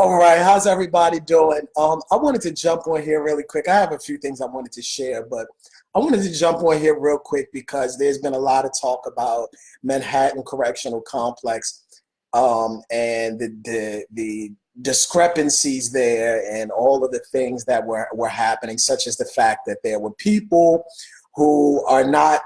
All right, how's everybody doing? I wanted to jump on here really quick. I have a few things I wanted to share, but I wanted to jump on here real quick because there's been a lot of talk about Manhattan Correctional Complex and the discrepancies there and all of the things that were happening, such as the fact that there were people who are not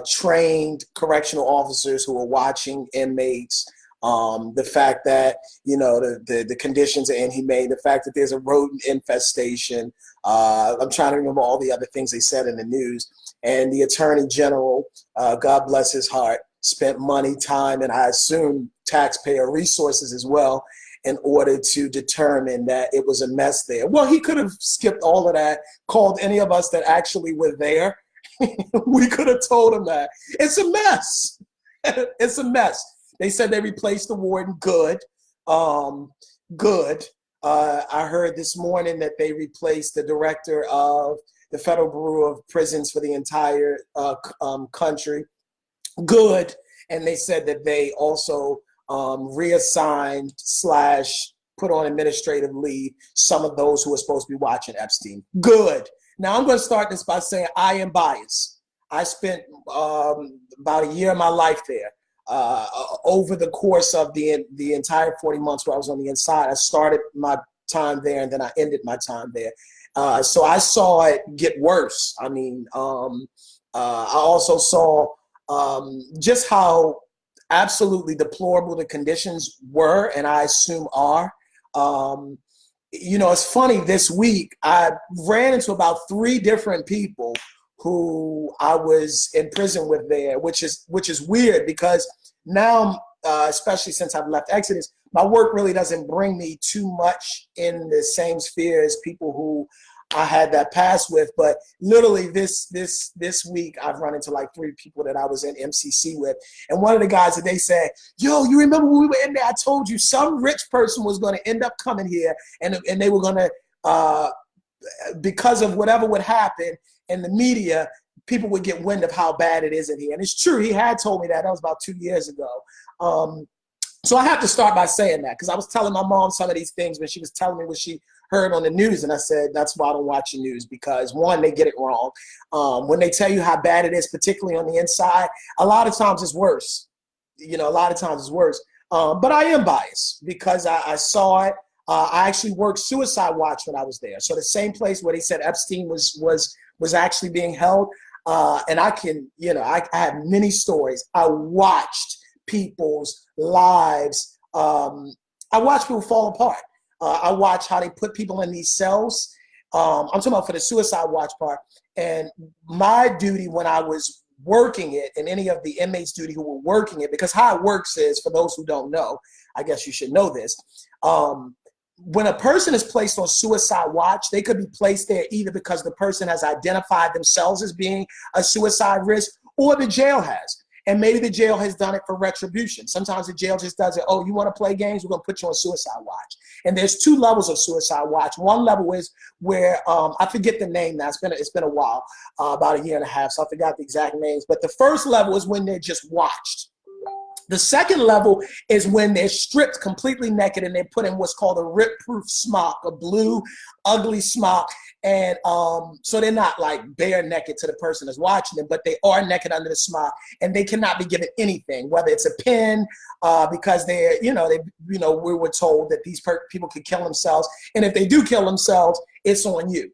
trained correctional officers who are watching inmates. The fact that, the conditions are inhumane, the fact that there's a rodent infestation. I'm trying to remember all the other things they said in the news. And the Attorney General, God bless his heart, spent money, time, and I assume taxpayer resources as well in order to determine that it was a mess there. Well, he could have skipped all of that, called any of us that actually were there. We could have told him that. It's a mess. It's a mess. They said they replaced the warden. Good. Good. I heard this morning that they replaced the director of the Federal Bureau of Prisons for the entire country. Good. And they said that they also reassigned / put on administrative leave some of those who were supposed to be watching Epstein. Good. Now I'm going to start this by saying I am biased. I spent about a year of my life there. Over the course of the entire 40 months where I was on the inside, I started my time there and then I ended my time there. So I saw it get worse. I mean, I also saw just how absolutely deplorable the conditions were, and I assume are. It's funny, this week I ran into about 3 different people who I was in prison with there, which is weird because now, especially since I've left Exodus, my work really doesn't bring me too much in the same sphere as people who I had that past with. But literally this week, I've run into like 3 people that I was in MCC with. And one of the guys that they said, yo, you remember when we were in there, I told you some rich person was going to end up coming here and they were going to, because of whatever would happen in the media, people would get wind of how bad it is in here. And it's true, he had told me that. That was about 2 years ago. So I have to start by saying that because I was telling my mom some of these things when she was telling me what she heard on the news. And I said, that's why I don't watch the news, because one, they get it wrong. When they tell you how bad it is, particularly on the inside, a lot of times it's worse. A lot of times it's worse. But I am biased because I saw it. I actually worked suicide watch when I was there. So the same place where they said Epstein was actually being held. And I can, I have many stories. I watched people's lives. I watched people fall apart. I watched how they put people in these cells. I'm talking about for the suicide watch part. And my duty when I was working it, and any of the inmates' duty who were working it, because how it works is, for those who don't know, I guess you should know this. When a person is placed on suicide watch, they could be placed there either because the person has identified themselves as being a suicide risk, or the jail has. And maybe the jail has done it for retribution. Sometimes the jail just does it. Oh, you want to play games? We're going to put you on suicide watch. And there's 2 levels of suicide watch. One level is where, I forget the name now. It's been a while, about a year and a half, so I forgot the exact names. But the first level is when they're just watched. The second level is when they're stripped completely naked and they're put in what's called a rip-proof smock, a blue, ugly smock. And so they're not like bare naked to the person that's watching them, but they are naked under the smock, and they cannot be given anything, whether it's a pen, because we were told that these people could kill themselves. And if they do kill themselves, it's on you.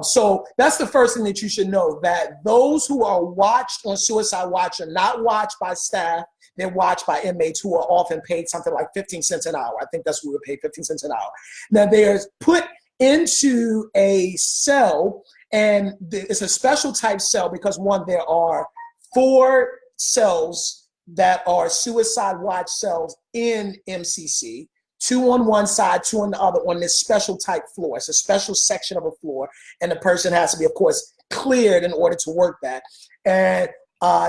So that's the first thing that you should know, that those who are watched on suicide watch are not watched by staff. They're watched by inmates who are often paid something like 15 cents an hour. I think that's what we were paid, 15 cents an hour. Now they're put into a cell, and it's a special type cell because, one, there are 4 cells that are suicide watch cells in MCC. 2 on one side, 2 on the other, on this special type floor. It's a special section of a floor, and the person has to be, of course, cleared in order to work that. And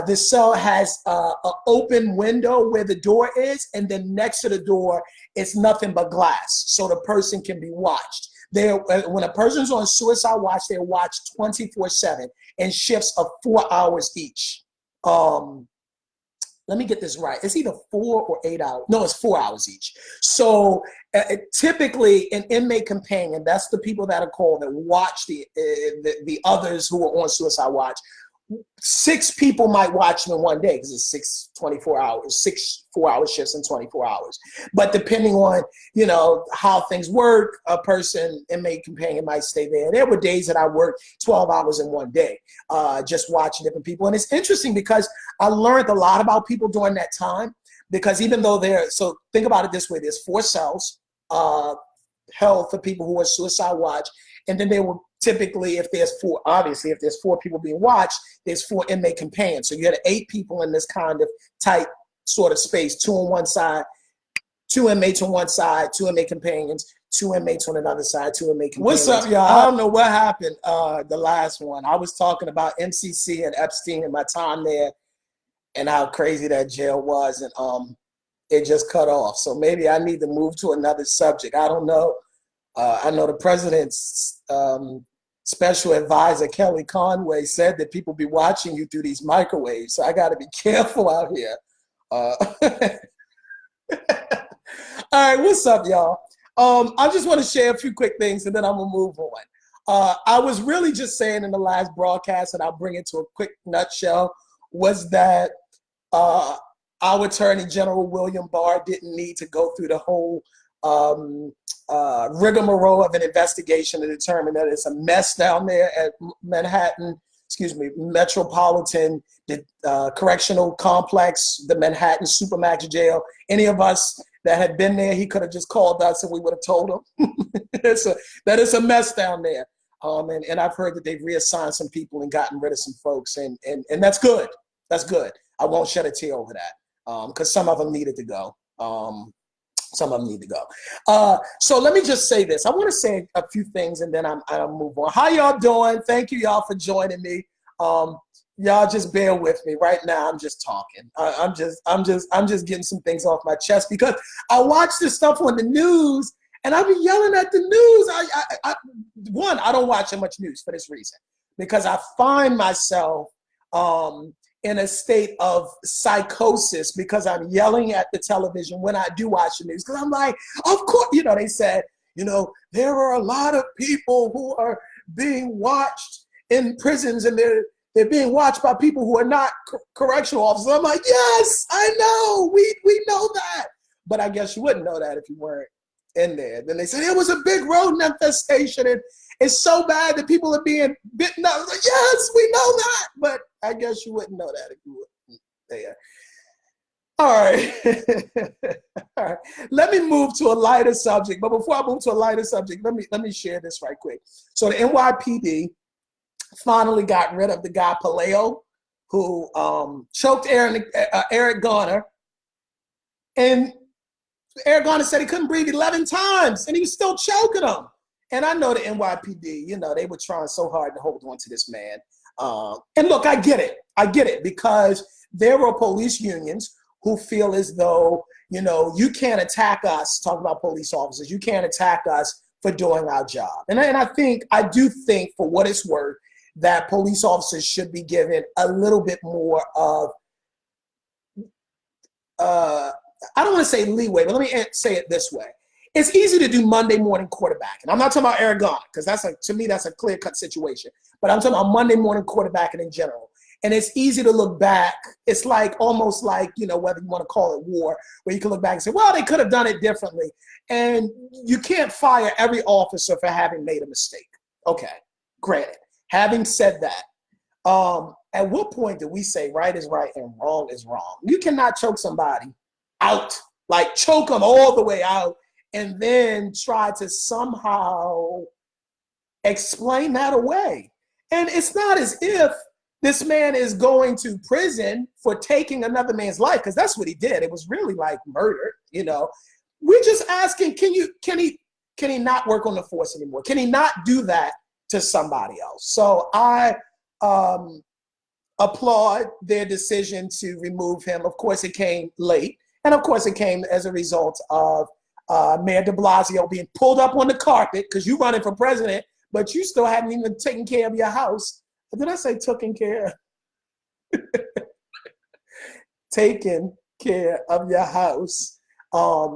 this cell has an open window where the door is, and then next to the door, it's nothing but glass, so the person can be watched. When a person's on suicide watch, they're watched 24/7 in shifts of 4 hours each. let me get this right. It's either 4 or 8 hours. No, it's 4 hours each. So typically an inmate companion, that's the people that are called that watch the others who are on suicide watch. 6 people might watch them in one day because it's 6 4-hour shifts in 24 hours. But depending on, you know, how things work, a person, inmate companion might stay there. There were days that I worked 12 hours in one day, just watching different people. And it's interesting because I learned a lot about people during that time, because even though so think about it this way, there's 4 cells held for people who are suicide watch. And then there were typically, if there's 4, obviously, if there's 4 people being watched, there's 4 inmate companions. So you had 8 people in this kind of tight sort of space, 2 on one side, 2 inmates on one side, 2 inmate companions, 2 inmates on another side, 2 inmate companions. What's up, y'all? I don't know what happened the last one. I was talking about MCC and Epstein and my time there and how crazy that jail was, and it just cut off. So maybe I need to move to another subject. I don't know. I know the president's special advisor, Kelly Conway, said that people be watching you through these microwaves. So I got to be careful out here. All right, what's up, y'all? I just want to share a few quick things and then I'm going to move on. I was really just saying in the last broadcast, and I'll bring it to a quick nutshell, was that our Attorney General William Barr didn't need to go through the whole rigmarole of an investigation to determine that it's a mess down there at Metropolitan Correctional Complex, the Manhattan Supermax Jail. Any of us that had been there, he could have just called us and we would have told him that it's a mess down there. And I've heard that they've reassigned some people and gotten rid of some folks, and that's good. That's good. I won't shed a tear over that, because some of them needed to go. Some of them need to go. So let me just say this. I want to say a few things and then I'll move on. How y'all doing? Thank you, y'all, for joining me. Y'all just bear with me right now. I'm just talking. I'm just getting some things off my chest because I watch this stuff on the news and I be yelling at the news. I don't watch that much news for this reason, because I find myself in a state of psychosis because I'm yelling at the television when I do watch the news. Because I'm like, of course, you know, they said, you know, there are a lot of people who are being watched in prisons and they're being watched by people who are not correctional officers. I'm like, yes, I know, we know that. But I guess you wouldn't know that if you weren't in there. Then they said there was a big rodent infestation and it's so bad that people are being bitten up. I was like, yes, we know that. But I guess you wouldn't know that if you weren't there. All right. All right. Let me move to a lighter subject. But before I move to a lighter subject, let me share this right quick. So the NYPD finally got rid of the guy Pantaleo, who choked Eric Garner. And Eric Garner said he couldn't breathe 11 times, and he was still choking him. And I know the NYPD, you know, they were trying so hard to hold on to this man. And look, I get it, because there are police unions who feel as though, you know, you can't attack us, talk about police officers, you can't attack us for doing our job. And I do think, for what it's worth, that police officers should be given a little bit more of, I don't want to say leeway, but let me say it this way. It's easy to do Monday morning quarterbacking. I'm not talking about Eric Garner, because to me, that's a clear-cut situation. But I'm talking about Monday morning quarterbacking in general. And it's easy to look back. It's like almost like, you know, whether you want to call it war, where you can look back and say, well, they could have done it differently. And you can't fire every officer for having made a mistake. Okay, granted. Having said that, at what point do we say right is right and wrong is wrong? You cannot choke somebody out, like choke them all the way out, and then try to somehow explain that away. And it's not as if this man is going to prison for taking another man's life, because that's what he did. It was really like murder, you know. We're just asking, can he not work on the force anymore? Can he not do that to somebody else? So I applaud their decision to remove him. Of course, it came late. And of course, it came as a result of Mayor de Blasio being pulled up on the carpet, because you running for president, but you still haven't even taken care of your house. Did I say taken care? taking care of your house.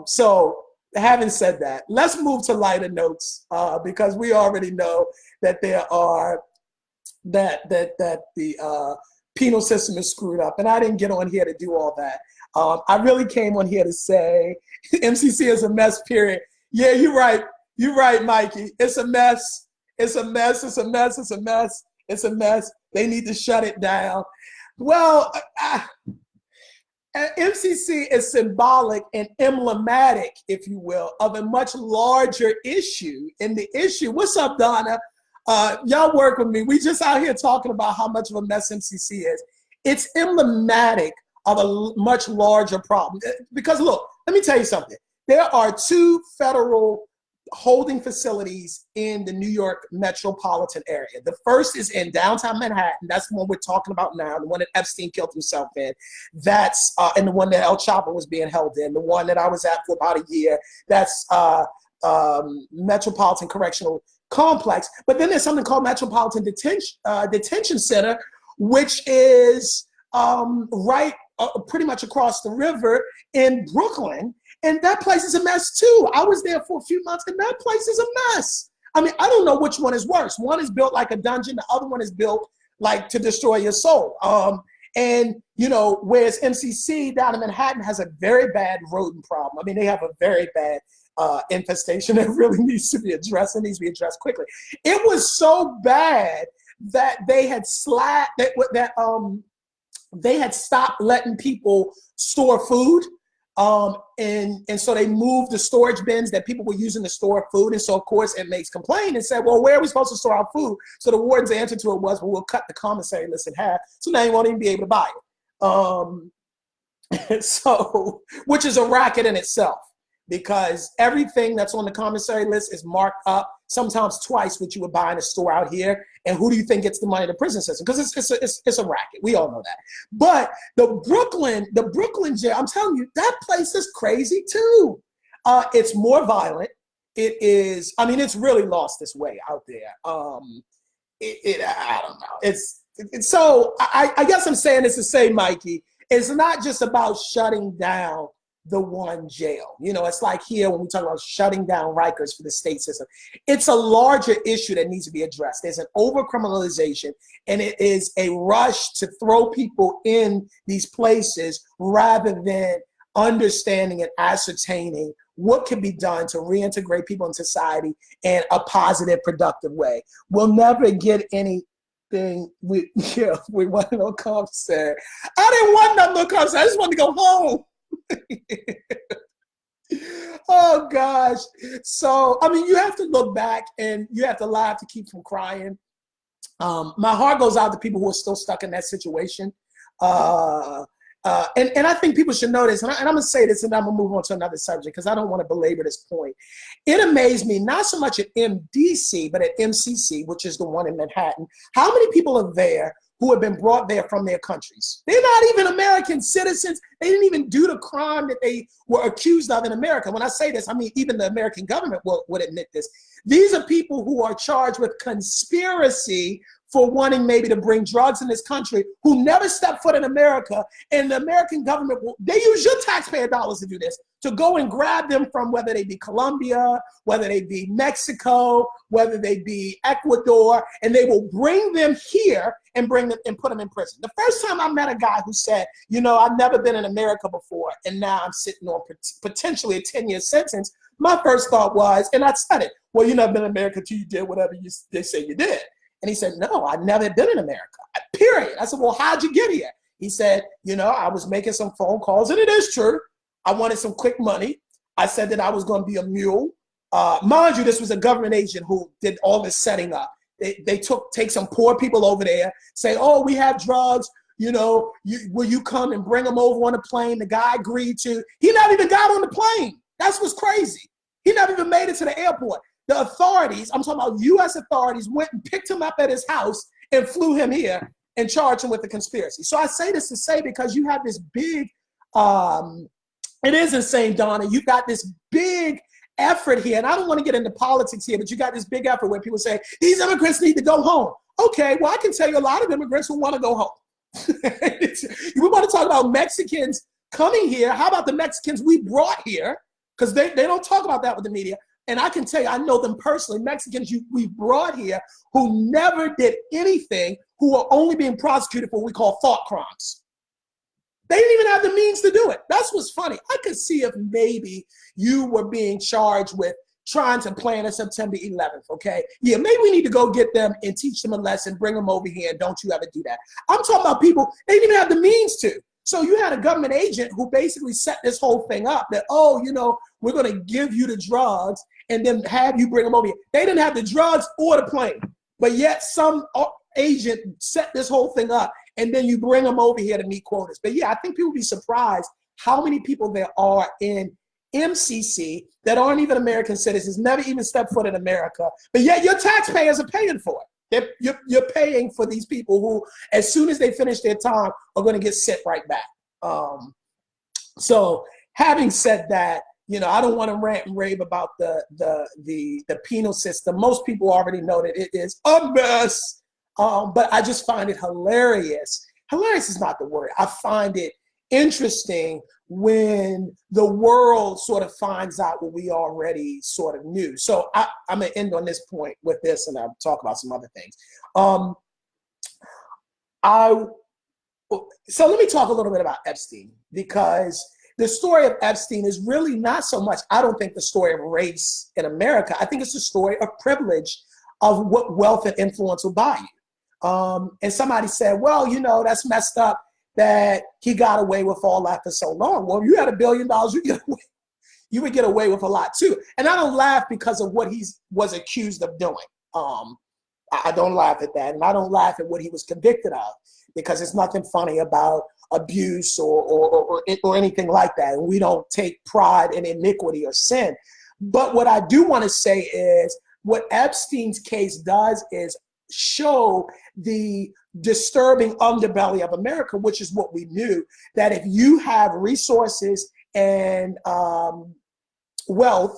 So having said that, let's move to lighter notes because we already know that there are that the penal system is screwed up, and I didn't get on here to do all that. I really came on here to say MCC is a mess, period. Yeah, you're right. You're right, Mikey. It's a mess. It's a mess. It's a mess. It's a mess. It's a mess. They need to shut it down. Well, MCC is symbolic and emblematic, if you will, of a much larger issue. And the issue, what's up, Donna? Y'all work with me. We just out here talking about how much of a mess MCC is. It's emblematic of a much larger problem. Because look, let me tell you something. There are 2 federal holding facilities in the New York metropolitan area. The first is in downtown Manhattan. That's the one we're talking about now, the one that Epstein killed himself in. That's and the one that El Chapo was being held in, the one that I was at for about a year. That's Metropolitan Correctional Complex. But then there's something called Metropolitan Detention Center, which is right pretty much across the river in Brooklyn. And that place is a mess too. I was there for a few months and that place is a mess. I mean, I don't know which one is worse. One is built like a dungeon. The other one is built like to destroy your soul. And, you know, whereas MCC down in Manhattan has a very bad rodent problem. I mean, they have a very bad infestation that really needs to be addressed and needs to be addressed quickly. It was so bad that they had they had stopped letting people store food. And so they moved the storage bins that people were using to store food. And so, of course, inmates complained and said, well, where are we supposed to store our food? So the warden's answer to it was, well, we'll cut the commissary list in half. So now you won't even be able to buy it. So, which is a racket in itself, because everything that's on the commissary list is marked up, sometimes twice what you would buy in a store out here. And who do you think gets the money in the prison system? Because it's a racket. We all know that. But the Brooklyn jail, I'm telling you, that place is crazy too. It's more violent. It is, I mean, it's really lost its way out there. I don't know. So I guess I'm saying this to say, Mikey, it's not just about shutting down the one jail. You know, it's like here when we talk about shutting down Rikers for the state system. It's a larger issue that needs to be addressed. There's an over-criminalization, and it is a rush to throw people in these places rather than understanding and ascertaining what can be done to reintegrate people in society in a positive, productive way. We'll never get anything we want no commissary. I didn't want no commissary. I just wanted to go home. Oh gosh. So I mean, you have to look back and you have to laugh to keep from crying. My heart goes out to people who are still stuck in that situation. And I think people should know this, and I'm gonna say this and I'm gonna move on to another subject because I don't want to belabor this point. It amazed me, not so much at MDC, but at MCC, which is the one in Manhattan, how many people are there who have been brought there from their countries. They're not even American citizens. They didn't even do the crime that they were accused of in America. When I say this, I mean, even the American government would admit this. These are people who are charged with conspiracy for wanting maybe to bring drugs in this country, who never stepped foot in America, and the American government, they use your taxpayer dollars to do this, to go and grab them from whether they be Colombia, whether they be Mexico, whether they be Ecuador, and they will bring them here and bring them and put them in prison. The first time I met a guy who said, you know, I've never been in America before, and now I'm sitting on potentially a 10-year sentence, my first thought was, and I said it, well, you've never been in America till you did whatever they say you did. And he said, no, I've never been in America, period. I said, well, how'd you get here? He said, you know, I was making some phone calls, and it is true. I wanted some quick money. I said that I was going to be a mule. Mind you, this was a government agent who did all this setting up. They take some poor people over there, say, oh, we have drugs. You know, will you come and bring them over on a plane? The guy agreed to. He never even got on the plane. That's what's crazy. He never even made it to the airport. The authorities, I'm talking about U.S. authorities, went and picked him up at his house and flew him here and charged him with the conspiracy. So I say this to say, because you have this big, it is insane, Donna. You got this big effort here, and I don't want to get into politics here, but you got this big effort where people say, these immigrants need to go home. Okay, well, I can tell you a lot of immigrants who want to go home. We want to talk about Mexicans coming here. How about the Mexicans we brought here? Because they don't talk about that with the media. And I can tell you, I know them personally, Mexicans we brought here who never did anything, who are only being prosecuted for what we call thought crimes. They didn't even have the means to do it. That's what's funny. I could see if maybe you were being charged with trying to plan a September 11th, okay? Yeah, maybe we need to go get them and teach them a lesson, bring them over here, and don't you ever do that. I'm talking about people, they didn't even have the means to. So you had a government agent who basically set this whole thing up that, oh, you know, we're going to give you the drugs and then have you bring them over here. They didn't have the drugs or the plane, but yet some agent set this whole thing up and then you bring them over here to meet quotas. But yeah, I think people would be surprised how many people there are in MCC that aren't even American citizens, never even stepped foot in America, but yet your taxpayers are paying for it. You're paying for these people who, as soon as they finish their time, are going to get sent right back. So having said that, you know, I don't want to rant and rave about the penal system. Most people already know that it is a mess, but I just find it hilarious. Hilarious is not the word. I find it interesting when the world sort of finds out what we already sort of knew. So I'm going to end on this point with this, and I'll talk about some other things. So let me talk a little bit about Epstein, because the story of Epstein is really not so much, I don't think, the story of race in America. I think it's the story of privilege, of what wealth and influence will buy you. And somebody said, well, you know, that's messed up that he got away with all that for so long. Well, if you had $1 billion, you would get away with a lot too. And I don't laugh because of what he was accused of doing. I don't laugh at that. And I don't laugh at what he was convicted of, because it's nothing funny about abuse or anything like that. And we don't take pride in iniquity or sin. But what I do want to say is what Epstein's case does is show the disturbing underbelly of America, which is what we knew, that if you have resources and wealth,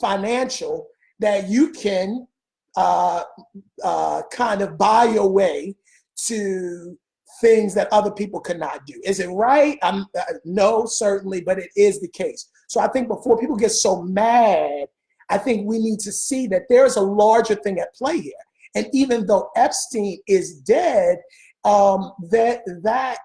financial, that you can kind of buy your way to things that other people could not do. Is it right? No, certainly, but it is the case. So I think before people get so mad, I think we need to see that there's a larger thing at play here. And even though Epstein is dead, that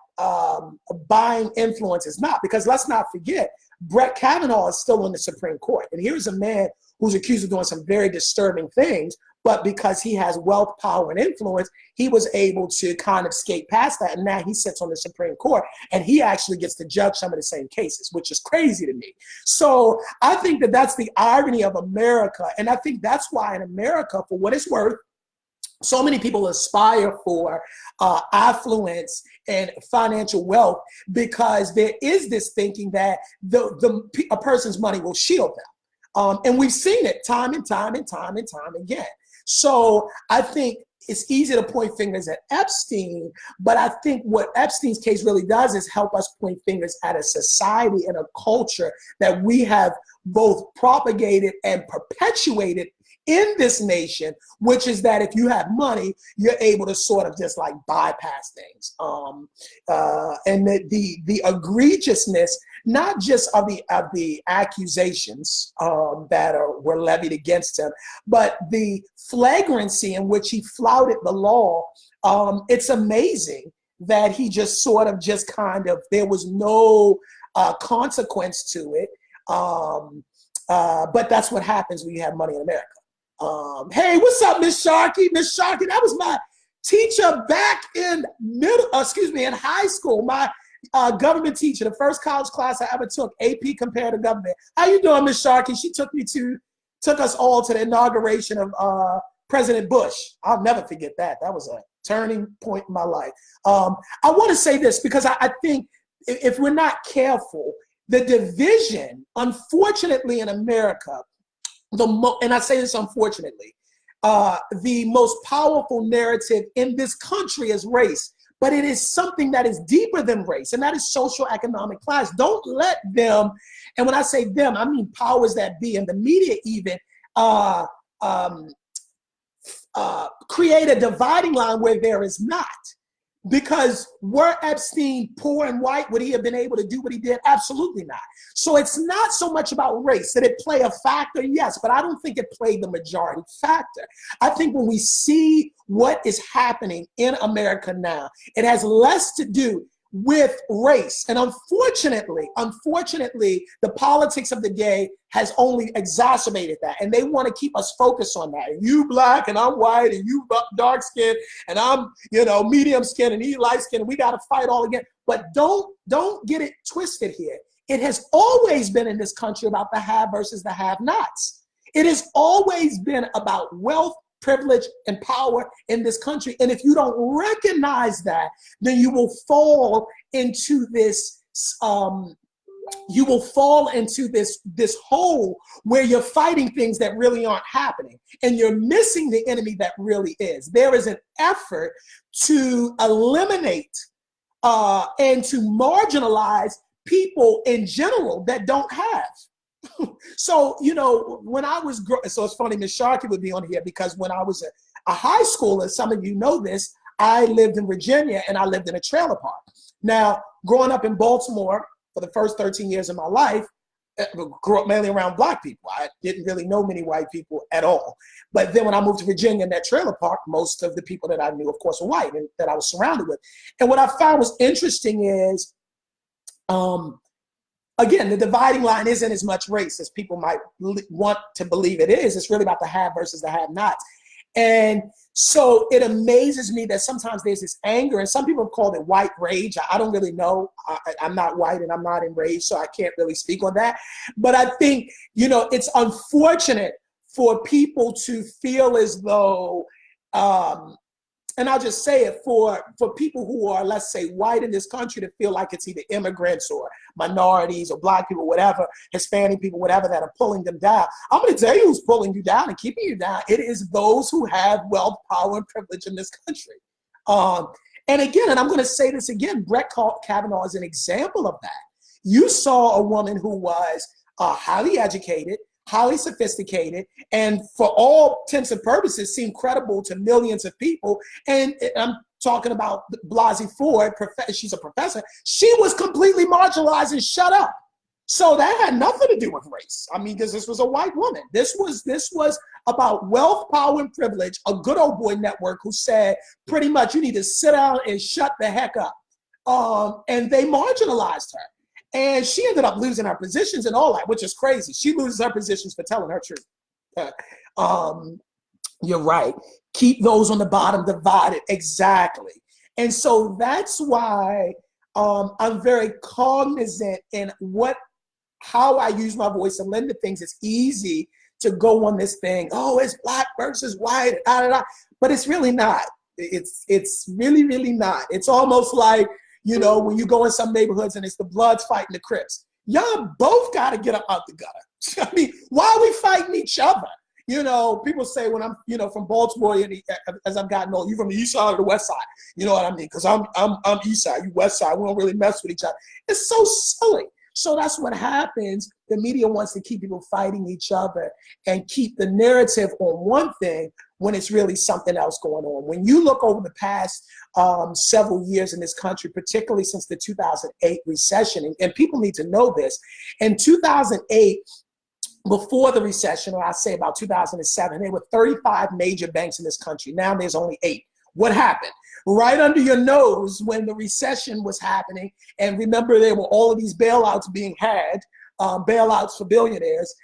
buying influence is not, because let's not forget, Brett Kavanaugh is still on the Supreme Court. And here's a man who's accused of doing some very disturbing things, but because he has wealth, power, and influence, he was able to kind of skate past that. And now he sits on the Supreme Court, and he actually gets to judge some of the same cases, which is crazy to me. So I think that that's the irony of America. And I think that's why in America, for what it's worth, so many people aspire for affluence and financial wealth, because there is this thinking that a person's money will shield them. And we've seen it time and time again. So I think it's easy to point fingers at Epstein, but I think what Epstein's case really does is help us point fingers at a society and a culture that we have both propagated and perpetuated in this nation, which is that if you have money, you're able to sort of just like bypass things. And the egregiousness, not just of the accusations that were levied against him, but the flagrancy in which he flouted the law. It's amazing that he just sort of there was no consequence to it. But that's what happens when you have money in America. Hey, what's up, Miss Sharkey? Miss Sharkey, that was my teacher back in in high school. My government teacher, the first college class I ever took, AP Comparative Government. How you doing, Miss Sharkey? She took us all to the inauguration of President Bush. I'll never forget that. That was a turning point in my life. I want to say this because I think if we're not careful, the division, unfortunately, in America, and I say this unfortunately, the most powerful narrative in this country is race, but it is something that is deeper than race, and that is social economic class. Don't let them, and when I say them, I mean powers that be, and the media even, create a dividing line where there is not. Because were Epstein poor and white, would he have been able to do what he did? Absolutely not. So it's not so much about race. Did it play a factor? Yes, but I don't think it played the majority factor. I think when we see what is happening in America now, it has less to do with race. And unfortunately, the politics of the day has only exacerbated that. And they want to keep us focused on that. You black and I'm white and you dark skinned and I'm, medium skin and he light skin and we got to fight all again. But don't get it twisted here. It has always been in this country about the have versus the have-nots. It has always been about wealth, privilege, and power in this country. And if you don't recognize that, then you will fall into this this hole where you're fighting things that really aren't happening and you're missing the enemy that really is. There is an effort to eliminate and to marginalize people in general that don't have. So, when I was so it's funny, Miss Sharkey would be on here because when I was a high schooler, some of you know this, I lived in Virginia and I lived in a trailer park. Now, growing up in Baltimore for the first 13 years of my life, grew up mainly around black people. I didn't really know many white people at all. But then when I moved to Virginia in that trailer park, most of the people that I knew, of course, were white and that I was surrounded with. And what I found was interesting is, again, the dividing line isn't as much race as people might want to believe it is. It's really about the have versus the have-nots. And so it amazes me that sometimes there's this anger, and some people have called it white rage. I don't really know. I'm not white and I'm not enraged, so I can't really speak on that. But I think, it's unfortunate for people to feel as though, and I'll just say it, for people who are, let's say, white in this country to feel like it's either immigrants or minorities or black people, whatever, Hispanic people, whatever, that are pulling them down. I'm going to tell you who's pulling you down and keeping you down. It is those who have wealth, power, and privilege in this country. And again, and I'm going to say this again, Brett Kavanaugh is an example of that. You saw a woman who was highly educated, highly sophisticated, and for all intents and purposes seemed credible to millions of people. And I'm talking about Blasey Ford, she's a professor. She was completely marginalized and shut up. So that had nothing to do with race. I mean, because this was a white woman. This was about wealth, power, and privilege, a good old boy network who said pretty much you need to sit down and shut the heck up. And they marginalized her. And she ended up losing her positions and all that, which is crazy. She loses her positions for telling her truth. You're right. Keep those on the bottom divided. Exactly. And so that's why I'm very cognizant in how I use my voice and lend to things. It's easy to go on this thing. Oh, it's black versus white. But it's really not. It's really, really not. It's almost like, when you go in some neighborhoods and it's the Bloods fighting the Crips. Y'all both got to get up out the gutter. I mean, why are we fighting each other? People say when I'm, from Baltimore, as I've gotten old, you from the east side or the west side? You know what I mean? Because I'm east side, you west side. We don't really mess with each other. It's so silly. So that's what happens. The media wants to keep people fighting each other and keep the narrative on one thing when it's really something else going on. When you look over the past several years in this country, particularly since the 2008 recession, and people need to know this, in 2008, before the recession, or I say about 2007, there were 35 major banks in this country. Now there's only 8. What happened? Right under your nose when the recession was happening, and remember there were all of these bailouts being had, bailouts for billionaires,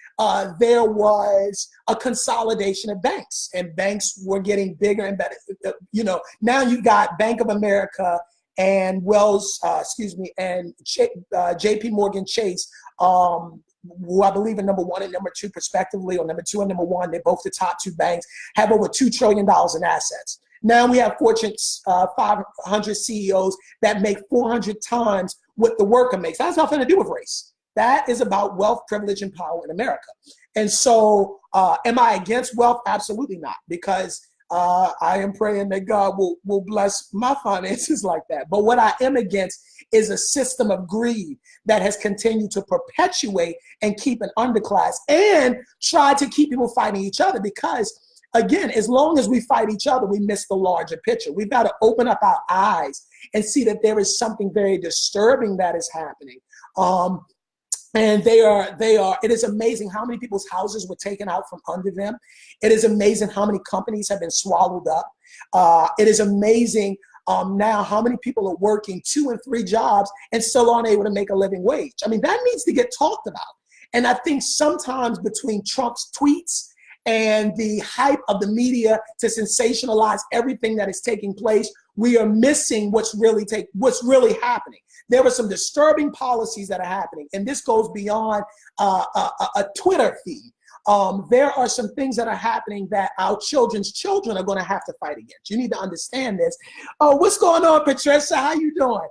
there was a consolidation of banks, and banks were getting bigger and better. Now you've got Bank of America and and JP Morgan Chase, who I believe are number 1 and number 2 respectively, or number 2 and number 1, they're both the top 2 banks, have over $2 trillion in assets. Now we have Fortune 500 CEOs that make 400 times what the worker makes. That has nothing to do with race. That is about wealth, privilege, and power in America. And so am I against wealth? Absolutely not, because I am praying that God will bless my finances like that. But what I am against is a system of greed that has continued to perpetuate and keep an underclass and try to keep people fighting each other, because again, as long as we fight each other, we miss the larger picture. We've got to open up our eyes and see that there is something very disturbing that is happening. And it is amazing how many people's houses were taken out from under them. It is amazing how many companies have been swallowed up. It is amazing now how many people are working 2 and 3 jobs and still aren't able to make a living wage. I mean, that needs to get talked about. And I think sometimes between Trump's tweets and the hype of the media to sensationalize everything that is taking place, we are missing what's really happening. There are some disturbing policies that are happening, and this goes beyond a Twitter feed. There are some things that are happening that our children's children are going to have to fight against. You need to understand this. Oh, what's going on, Patricia? How you doing?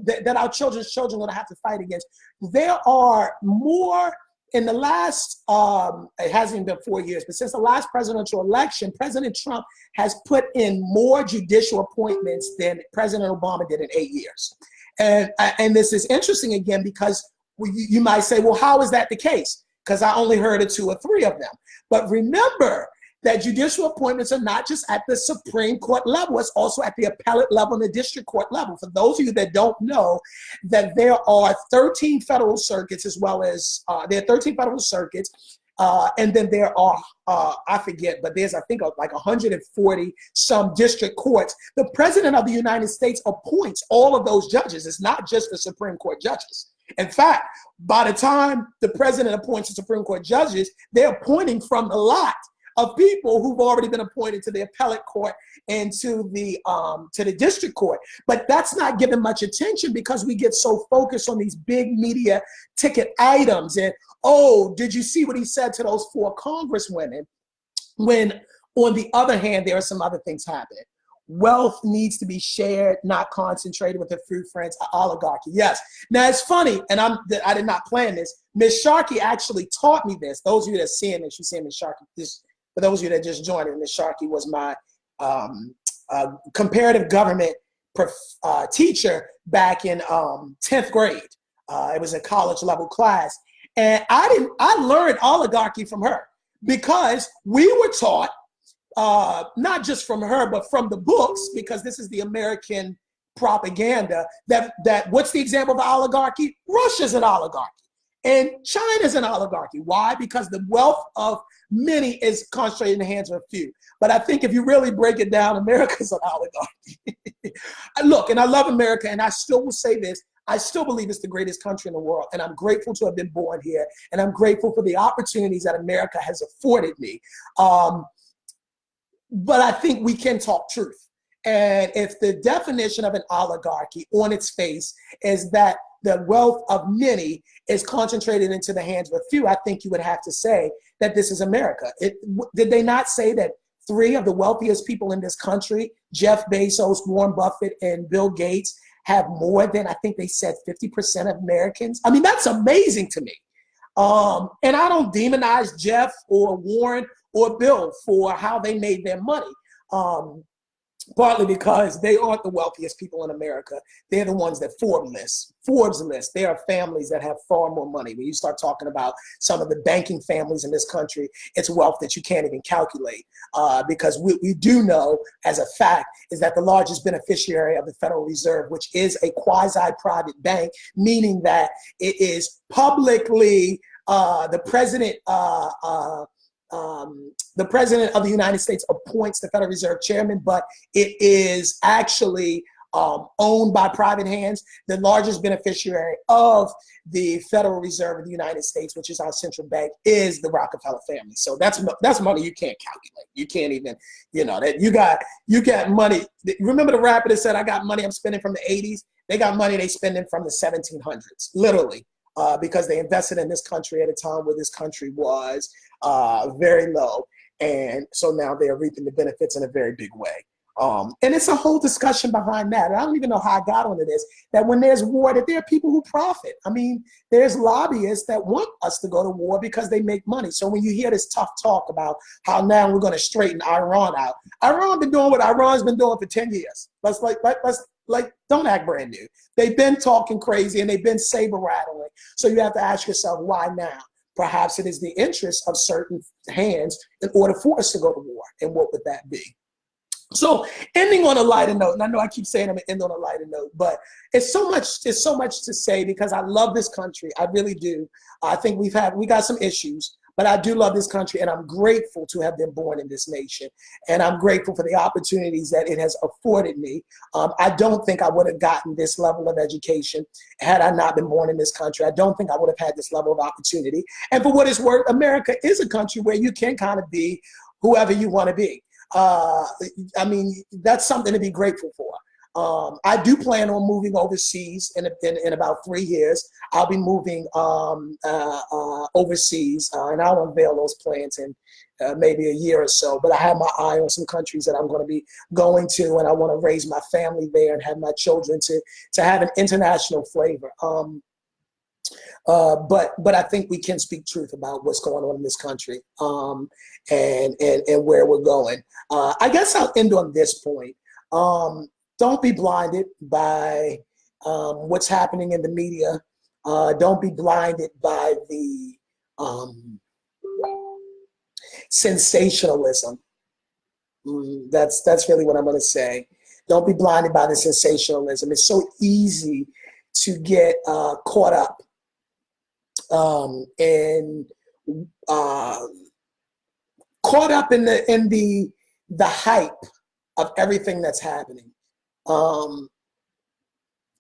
That our children's children are going to have to fight against. There are more in the last, it hasn't even been 4 years, but since the last presidential election, President Trump has put in more judicial appointments than President Obama did in 8 years. And this is interesting again, because you might say, well, how is that the case? Because I only heard of 2 or 3 of them. But remember that judicial appointments are not just at the Supreme Court level, it's also at the appellate level and the district court level. For those of you that don't know, that there are 13 federal circuits, as well as there are 13 federal circuits, and then there are, I forget, but there's, I think, like 140 some district courts. The President of the United States appoints all of those judges. It's not just the Supreme Court judges. In fact, by the time the President appoints the Supreme Court judges, they're appointing from the lot of people who've already been appointed to the appellate court and to the district court. But that's not given much attention because we get so focused on these big media ticket items. And, oh, did you see what he said to those 4 congresswomen? When, on the other hand, there are some other things happening. Wealth needs to be shared, not concentrated with a few friends. Oligarchy, yes. Now it's funny, and I did not plan this. Ms. Sharkey actually taught me this. Those of you that are seeing this, you see Ms. Sharkey. For those of you that just joined, Ms. Sharkey was my comparative government teacher back in 10th grade. It was a college level class, and I learned oligarchy from her because we were taught. Not just from her, but from the books, because this is the American propaganda, that what's the example of oligarchy? Russia's an oligarchy. And China's an oligarchy. Why? Because the wealth of many is concentrated in the hands of a few. But I think if you really break it down, America's an oligarchy. Look, and I love America, and I still will say this, I still believe it's the greatest country in the world, and I'm grateful to have been born here, and I'm grateful for the opportunities that America has afforded me. But I think we can talk truth. And if the definition of an oligarchy on its face is that the wealth of many is concentrated into the hands of a few, I think you would have to say that this is America. Did they not say that 3 of the wealthiest people in this country, Jeff Bezos, Warren Buffett, and Bill Gates, have more than, I think they said, 50% of Americans? I mean, that's amazing to me. And I don't demonize Jeff or Warren or Bill for how they made their money, partly because they aren't the wealthiest people in America. They're the ones that Forbes lists. There are families that have far more money. When you start talking about some of the banking families in this country, it's wealth that you can't even calculate, because we do know as a fact is that the largest beneficiary of the Federal Reserve, which is a quasi-private bank, meaning that it is publicly the president of the United States appoints the Federal Reserve chairman, but it is actually owned by private hands. The largest beneficiary of the Federal Reserve of the United States, which is our central bank, is the Rockefeller family. So that's money you can't calculate. You can't even, that you got money. Remember the rapper that said, "I got money I'm spending from the 80s"? They got money they spending from the 1700s, literally. Because they invested in this country at a time where this country was very low. And so now they're reaping the benefits in a very big way. And it's a whole discussion behind that. And I don't even know how I got onto this, that when there's war, that there are people who profit. I mean, there's lobbyists that want us to go to war because they make money. So when you hear this tough talk about how now we're going to straighten Iran out, Iran been doing what Iran's been doing for 10 years. Let's don't act brand new. They've been talking crazy and they've been saber rattling. So you have to ask yourself, why now? Perhaps it is the interest of certain hands in order for us to go to war. And what would that be? So ending on a lighter note, and I know I keep saying I'm gonna end on a lighter note, but it's so much to say because I love this country. I really do. I think we got some issues, but I do love this country, and I'm grateful to have been born in this nation. And I'm grateful for the opportunities that it has afforded me. I don't think I would have gotten this level of education had I not been born in this country. I don't think I would have had this level of opportunity. And for what it's worth, America is a country where you can kind of be whoever you want to be. I mean, that's something to be grateful for. I do plan on moving overseas in about 3 years. I'll be moving overseas, and I'll unveil those plans in maybe a year or so. But I have my eye on some countries that I'm going to be going to, and I want to raise my family there and have my children to have an international flavor. But I think we can speak truth about what's going on in this country, and where we're going. I guess I'll end on this point. Don't be blinded by what's happening in the media. Don't be blinded by the sensationalism. That's really what I'm going to say. Don't be blinded by the sensationalism. It's so easy to get caught up in the hype of everything that's happening,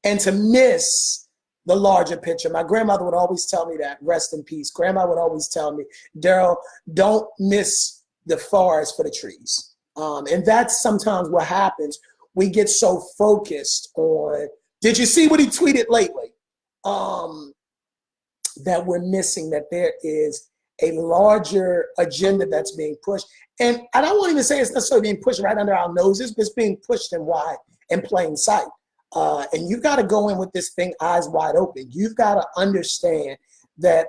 and to miss the larger picture. My grandmother would always tell me that, rest in peace. Grandma would always tell me, Darrell, don't miss the forest for the trees. And that's sometimes what happens. We get so focused on, did you see what he tweeted lately? That we're missing that there is a larger agenda that's being pushed. And I don't want to even say it's necessarily being pushed right under our noses, but it's being pushed in plain sight. And you got to go in with this thing eyes wide open. You've got to understand that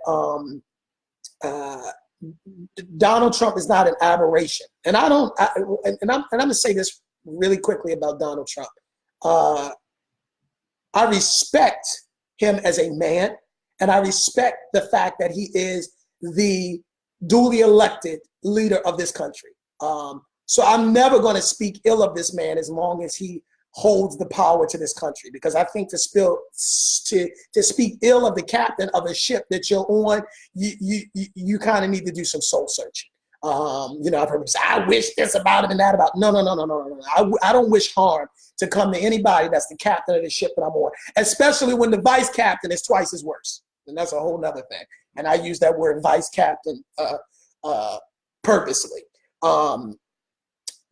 Donald Trump is not an aberration. And I'm going to say this really quickly about Donald Trump. I respect him as a man, and I respect the fact that he is the duly elected leader of this country. So I'm never going to speak ill of this man as long as he holds the power to this country, because I think to speak ill of the captain of a ship that you're on, you kind of need to do some soul searching. I've heard people say, I wish this about him and that about him. No. I don't wish harm to come to anybody that's the captain of the ship that I'm on, especially when the vice captain is twice as worse. And that's a whole nother thing. And I use that word vice captain purposely.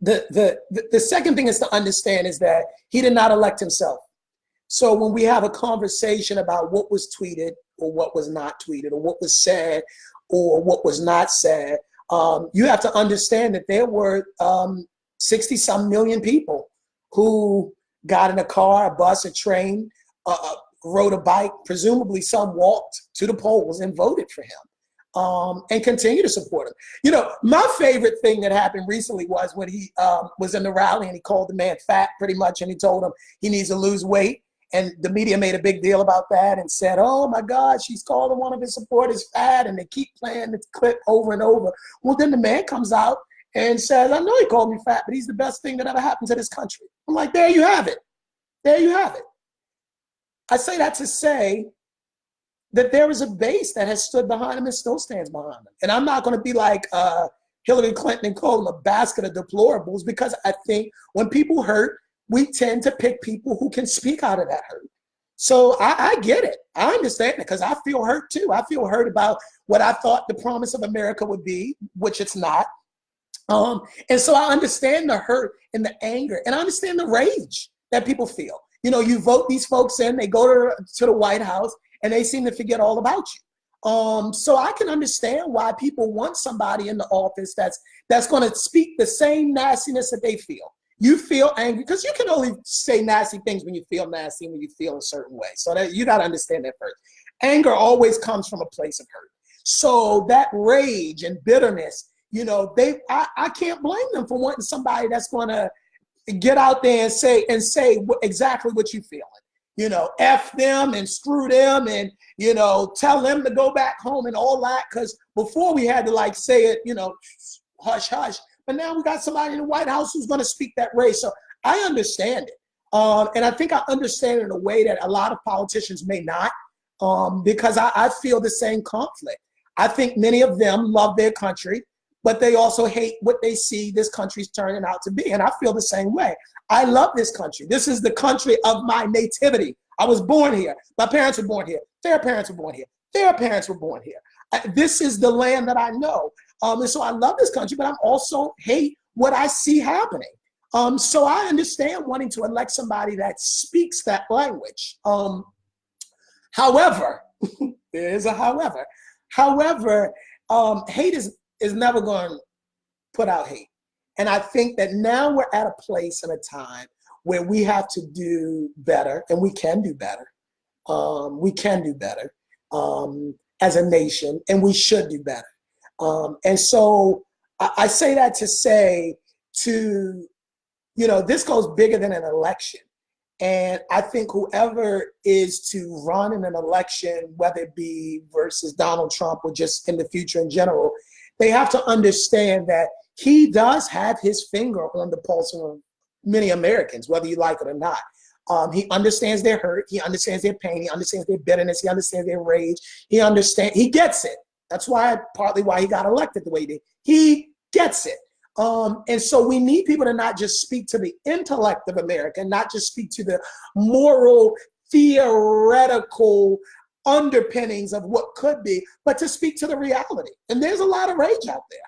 The second thing is to understand is that he did not elect himself. So when we have a conversation about what was tweeted or what was not tweeted, or what was said or what was not said, you have to understand that there were 60-some million people who got in a car, a bus, a train, rode a bike, presumably some walked to the polls and voted for him, and continue to support him. My favorite thing that happened recently was when he was in the rally and he called the man fat pretty much, and he told him he needs to lose weight. And the media made a big deal about that and said, oh my God, she's calling one of his supporters fat, and they keep playing the clip over and over. Well, then the man comes out and says, I know he called me fat, but he's the best thing that ever happened to this country. I'm like, there you have it. There you have it. I say that to say that there is a base that has stood behind him and still stands behind him. And I'm not going to be like Hillary Clinton and call him a basket of deplorables, because I think when people hurt, we tend to pick people who can speak out of that hurt. So I get it. I understand it, because I feel hurt too. I feel hurt about what I thought the promise of America would be, which it's not. And so I understand the hurt and the anger, and I understand the rage that people feel. You vote these folks in, they go to the White House, and they seem to forget all about you. So I can understand why people want somebody in the office that's going to speak the same nastiness that they feel. You feel angry because you can only say nasty things when you feel nasty, when you feel a certain way. So that you got to understand that first. Anger always comes from a place of hurt. So that rage and bitterness, I can't blame them for wanting somebody that's going to get out there and say exactly what you feeling. F them and screw them and, tell them to go back home and all that. Because before we had to say it, hush, hush. but now we got somebody in the White House who's going to speak that race. So I understand it. And I think I understand it in a way that a lot of politicians may not, because I feel the same conflict. I think many of them love their country, but they also hate what they see this country's turning out to be. And I feel the same way. I love this country. This is the country of my nativity. I was born here. My parents were born here. Their parents were born here. Their parents were born here. This is the land that I know. And so I love this country, but I also hate what I see happening. So I understand wanting to elect somebody that speaks that language. However, there is a however. However, hate is never going to put out hate. And I think that now we're at a place and a time where we have to do better, and we can do better. We can do better as a nation, and we should do better. And so I say that to say this goes bigger than an election. And I think whoever is to run in an election, whether it be versus Donald Trump or just in the future in general, they have to understand that he does have his finger on the pulse of many Americans, whether you like it or not. He understands their hurt. He understands their pain. He understands their bitterness. He understands their rage. He gets it. That's partly why he got elected the way he did. He gets it. And so we need people to not just speak to the intellect of America, not just speak to the moral, theoretical underpinnings of what could be, but to speak to the reality. And there's a lot of rage out there.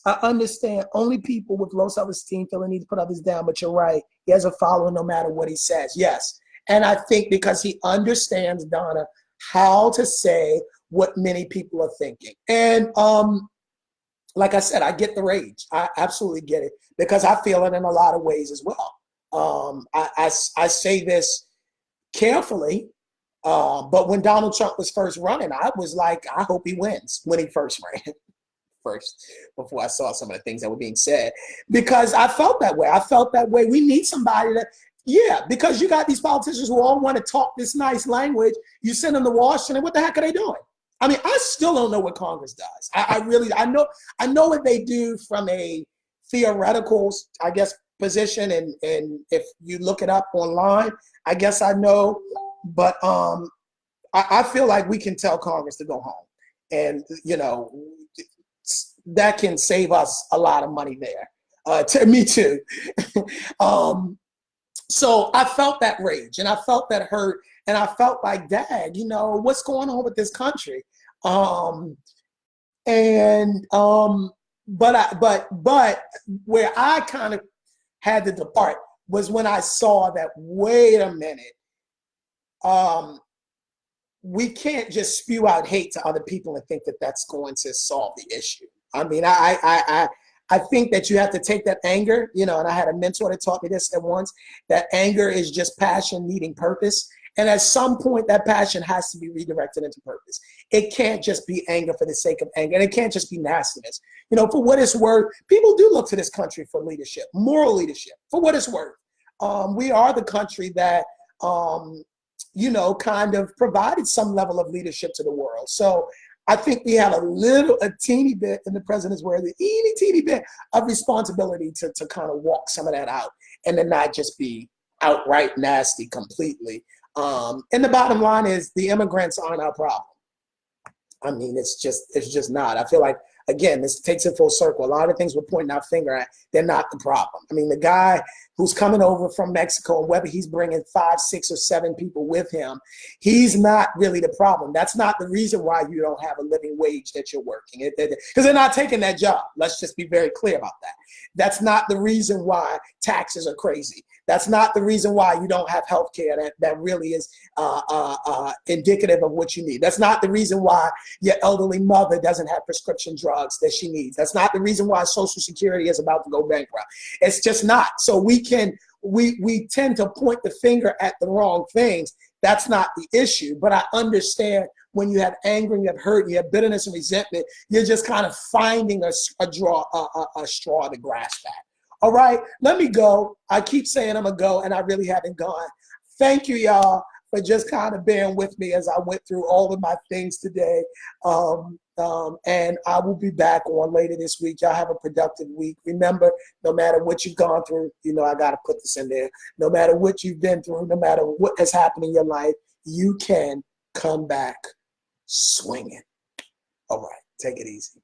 I understand only people with low self-esteem feel the need to put others down, but you're right. He has a following no matter what he says. Yes. And I think because he understands, Donna, how to say what many people are thinking. And like I said, I get the rage. I absolutely get it because I feel it in a lot of ways as well. I say this carefully, but when Donald Trump was first running, I was like, I hope he wins when he first ran. Before I saw some of the things that were being said, because I felt that way. I felt that way. We need somebody because you got these politicians who all want to talk this nice language. You send them to Washington. What the heck are they doing? I mean, I still don't know what Congress does. I know what they do from a theoretical, I guess, position. And if you look it up online, I guess I know. But I feel like we can tell Congress to go home. And, that can save us a lot of money there. To me too. So I felt that rage and I felt that hurt and I felt like, dang, what's going on with this country? But where I kind of had to depart was when I saw that, wait a minute, we can't just spew out hate to other people and think that that's going to solve the issue. I mean, I think that you have to take that anger, and I had a mentor that taught me this at once, that anger is just passion needing purpose. And at some point, that passion has to be redirected into purpose. It can't just be anger for the sake of anger. And it can't just be nastiness. For what it's worth, people do look to this country for leadership, moral leadership, for what it's worth. We are the country that, kind of provided some level of leadership to the world. So I think we have a teeny bit in the president's word, a teeny bit of responsibility to kind of walk some of that out and then not just be outright nasty completely. And the bottom line is the immigrants aren't our problem. I mean, it's just not. I feel like, again, this takes it full circle. A lot of things we're pointing our finger at, they're not the problem. I mean, the guy who's coming over from Mexico, and whether he's bringing 5, 6, or 7 people with him, he's not really the problem. That's not the reason why you don't have a living wage that you're working, because they're not taking that job. Let's just be very clear about that. That's not the reason why taxes are crazy. That's not the reason why you don't have health care that really is indicative of what you need. That's not the reason why your elderly mother doesn't have prescription drugs that she needs. That's not the reason why Social Security is about to go bankrupt. It's just not. So we tend to point the finger at the wrong things. That's not the issue. But I understand when you have anger and you have hurt, and you have bitterness and resentment, you're just kind of finding a straw to grasp at. All right, let me go. I keep saying I'm going to go, and I really haven't gone. Thank you, y'all, for just kind of bearing with me as I went through all of my things today. And I will be back on later this week. Y'all have a productive week. Remember, no matter what you've gone through, you know, I got to put this in there. No matter what you've been through, no matter what has happened in your life, you can come back swinging. All right, take it easy.